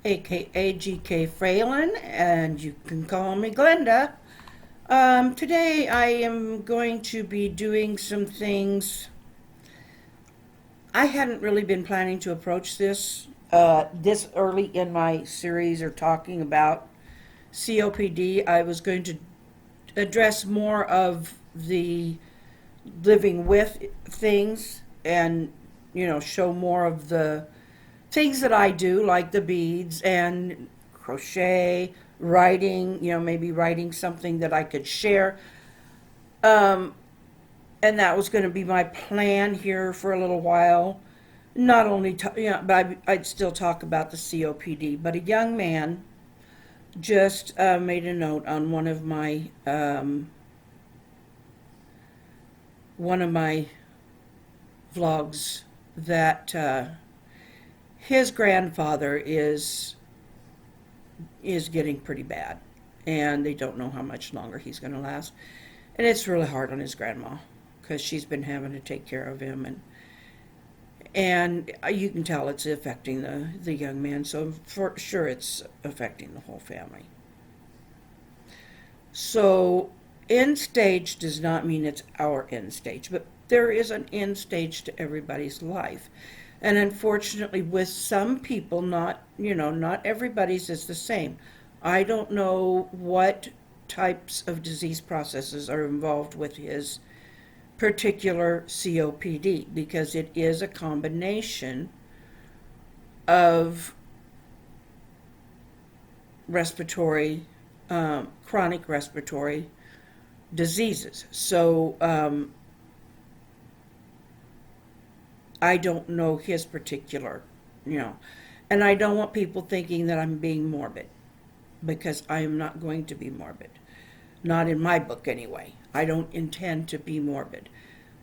aka GK Phelan, and you can call me Glenda. Today I am going to be doing some things. I hadn't really been planning to approach this early in my series or talking about COPD. I was going to address more of the living with things and, show more of the things that I do, like the beads and crochet, writing, maybe writing something that I could share. Um, and that was going to be my plan here for a little while. Not only, but I'd still talk about the COPD. But a young man just made a note on one of my vlogs that his grandfather is getting pretty bad, and they don't know how much longer he's going to last. And it's really hard on his grandma because she's been having to take care of him, and you can tell it's affecting the young man. So for sure, it's affecting the whole family. So end stage does not mean it's our end stage, but there is an end stage to everybody's life. And unfortunately, with some people, not everybody's is the same. I don't know what types of disease processes are involved with his particular COPD, because it is a combination of respiratory, chronic respiratory diseases. So I don't know his particular, and I don't want people thinking that I'm being morbid, because I am not going to be morbid. Not in my book, anyway. I don't intend to be morbid,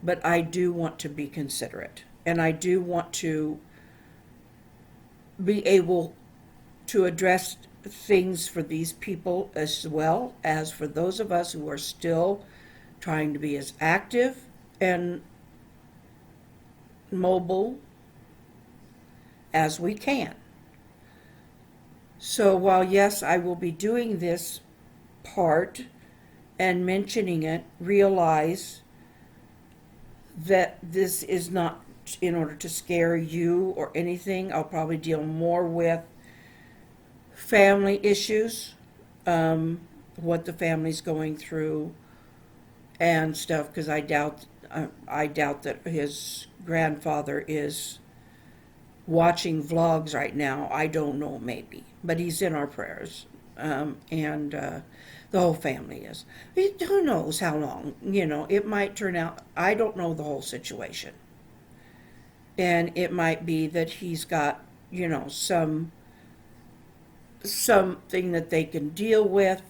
but I do want to be considerate, and I do want to be able to address things for these people as well as for those of us who are still trying to be as active and mobile as we can. So while, yes, I will be doing this part and mentioning it, realize that this is not in order to scare you or anything. I'll probably deal more with family issues, what the family's going through and stuff, because I doubt that his grandfather is watching vlogs right now. I don't know, maybe, but he's in our prayers, and the whole family is. Who knows how long? It might turn out. I don't know the whole situation, and it might be that he's got something that they can deal with,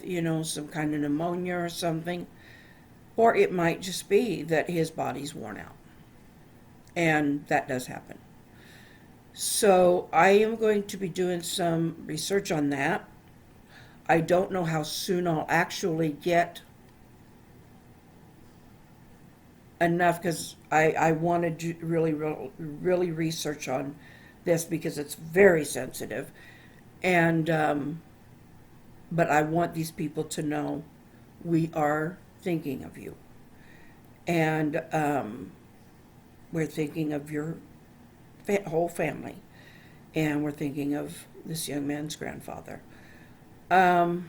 some kind of pneumonia or something. Or it might just be that his body's worn out. And that does happen. So I am going to be doing some research on that. I don't know how soon I'll actually get enough, because I wanted to really research on this, because it's very sensitive. And but I want these people to know we are thinking of you, and we're thinking of your whole family, and we're thinking of this young man's grandfather, and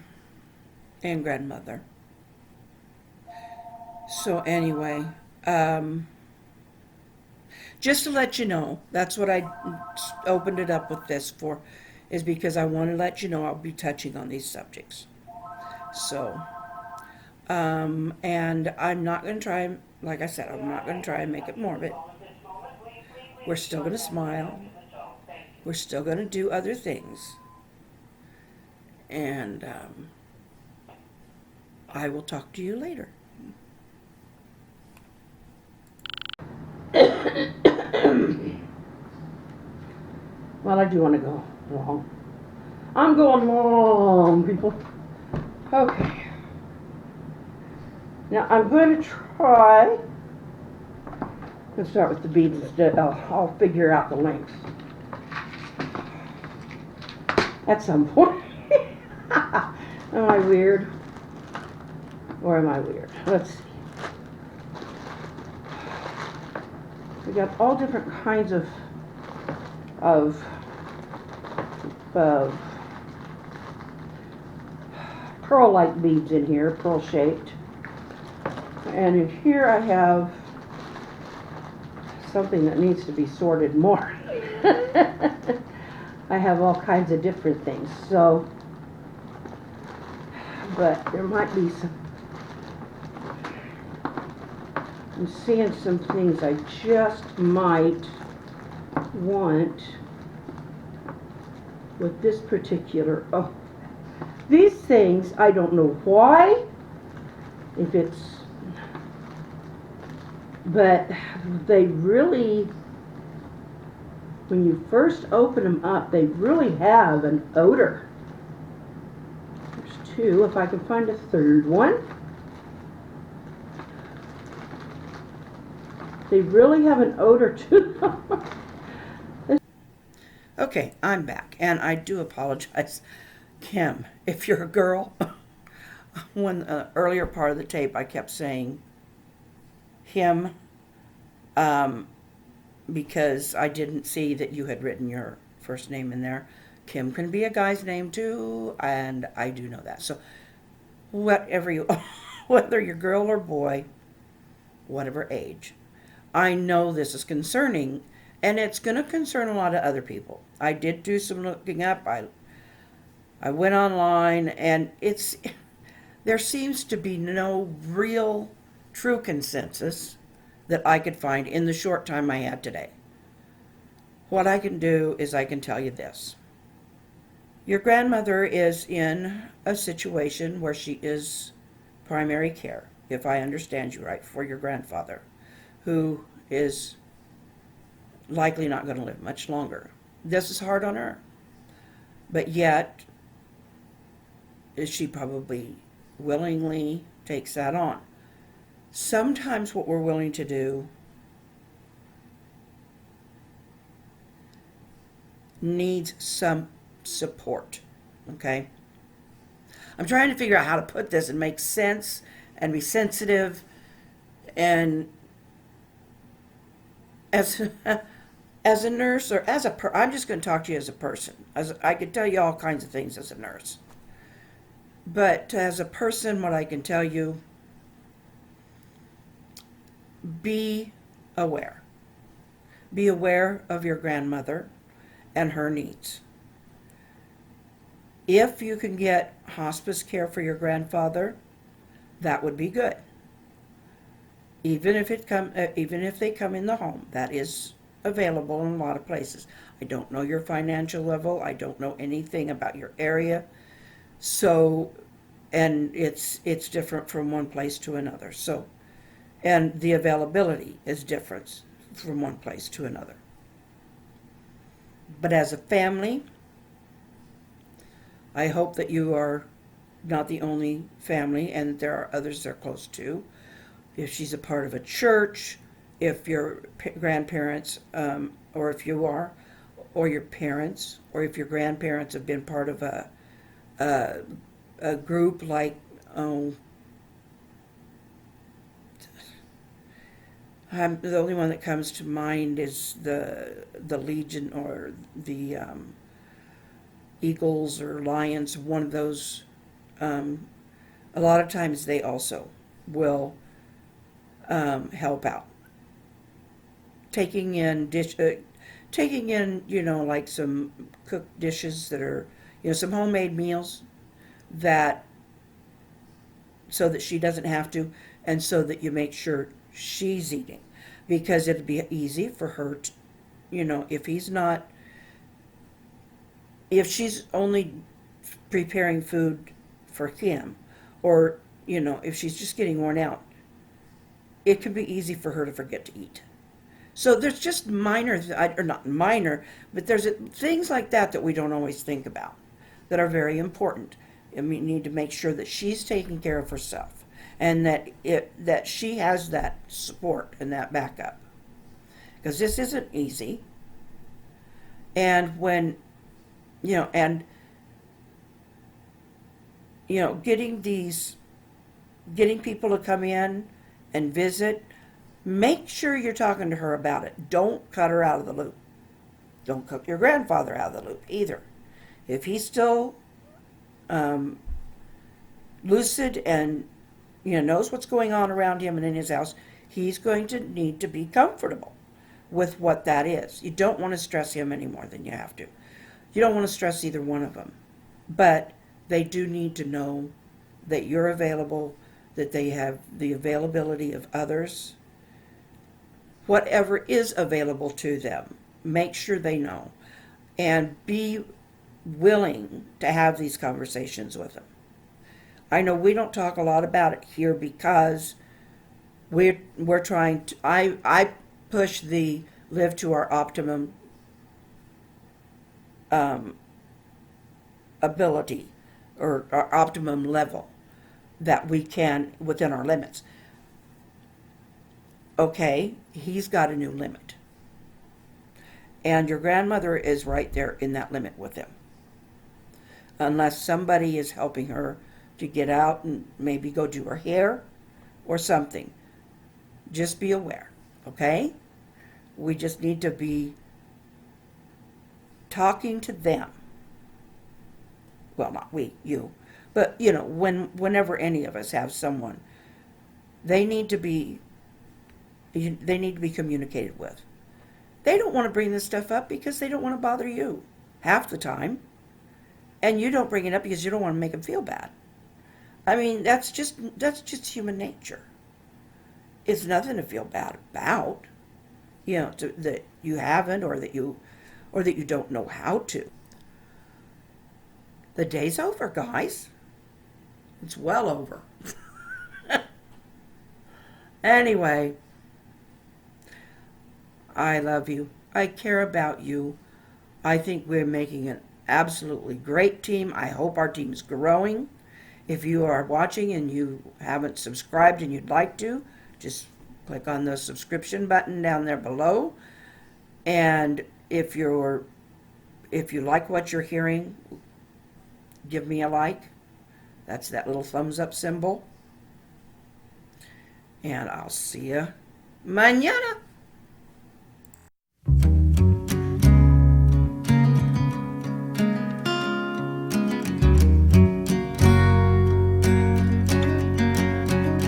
grandmother. So anyway, just to let you know, that's what I opened it up with this for, is because I want to let you know I'll be touching on these subjects. So and I'm not going to try, like I said, I'm not going to try and make it morbid. We're still going to smile. We're still going to do other things. And I will talk to you later. Well, I do want to go long. I'm going long, people. Okay. Now I'm going to try. Let's start with the beads instead. I'll figure out the length. at some point. Am I weird? Or am I weird? Let's see. We got all different kinds of pearl-like beads in here, pearl-shaped. And in here I have something that needs to be sorted more. I have all kinds of different things, so, but there might be some, I'm seeing some things I just might want with this particular, oh, these things, I don't know why, if it's, but they really, when you first open them up, they really have an odor. There's two, if I can find a third one. They really have an odor to them. Okay, I'm back, and I do apologize, Kim, if you're a girl. When the earlier part of the tape, I kept saying him, because I didn't see that you had written your first name in there. Kim can be a guy's name too, and I do know that. So whatever you, whether you're girl or boy, whatever age, I know this is concerning, and it's going to concern a lot of other people. I did do some looking up. I went online, and there seems to be no real true consensus that I could find in the short time I had today. What I can do is I can tell you this. Your grandmother is in a situation where she is primary care, if I understand you right, for your grandfather, who is likely not going to live much longer. This is hard on her. But yet, she probably willingly takes that on. Sometimes what we're willing to do needs some support, okay? I'm trying to figure out how to put this and make sense and be sensitive, and as as a nurse, or as I'm just going to talk to you as a person. As I could tell you all kinds of things as a nurse. But as a person, what I can tell you, be aware. Be aware of your grandmother and her needs. If you can get hospice care for your grandfather, that would be good. Even if they come in the home, that is available in a lot of places. I don't know your financial level. I don't know anything about your area. So, and it's different from one place to another. So, and the availability is different from one place to another. But as a family, I hope that you are not the only family, and there are others they're close to. If she's a part of a church, if your grandparents, or if you are, or your parents, or if your grandparents have been part of a group like, the only one that comes to mind is the Legion, or the Eagles or Lions, one of those. A lot of times they also will help out. Taking in, like some cooked dishes that are, some homemade meals that, so that she doesn't have to, and so that you make sure she's eating, because it'd be easy for her to, if she's only preparing food for him, or, if she's just getting worn out, it can be easy for her to forget to eat. So there's just or not minor, but there's things like that we don't always think about that are very important. And we need to make sure that she's taking care of herself, and that she has that support and that backup. Because this isn't easy. And when, and getting people to come in and visit. Make sure you're talking to her about it. Don't cut her out of the loop. Don't cut your grandfather out of the loop either. If he's still lucid and knows what's going on around him and in his house, he's going to need to be comfortable with what that is. You don't want to stress him any more than you have to. You don't want to stress either one of them. But they do need to know that you're available, that they have the availability of others. Whatever is available to them, make sure they know. And be willing to have these conversations with them. I know we don't talk a lot about it here because we're trying to, I push the live to our optimum ability or our optimum level that we can within our limits. Okay, he's got a new limit. And your grandmother is right there in that limit with him. Unless somebody is helping her to get out and maybe go do her hair or something. Just be aware, okay? We just need to be talking to them. Well, not we, you. But, whenever any of us have someone, they need to be communicated with. They don't want to bring this stuff up because they don't want to bother you half the time. And you don't bring it up because you don't want to make them feel bad. I mean, that's just human nature. It's nothing to feel bad about, that you haven't or that you don't know how to. The day's over, guys. It's well over. Anyway, I love you. I care about you. I think we're making an absolutely great team. I hope our team is growing. If you are watching and you haven't subscribed and you'd like to, just click on the subscription button down there below. And if you like what you're hearing, give me a like. That's that little thumbs up symbol. And I'll see you mañana.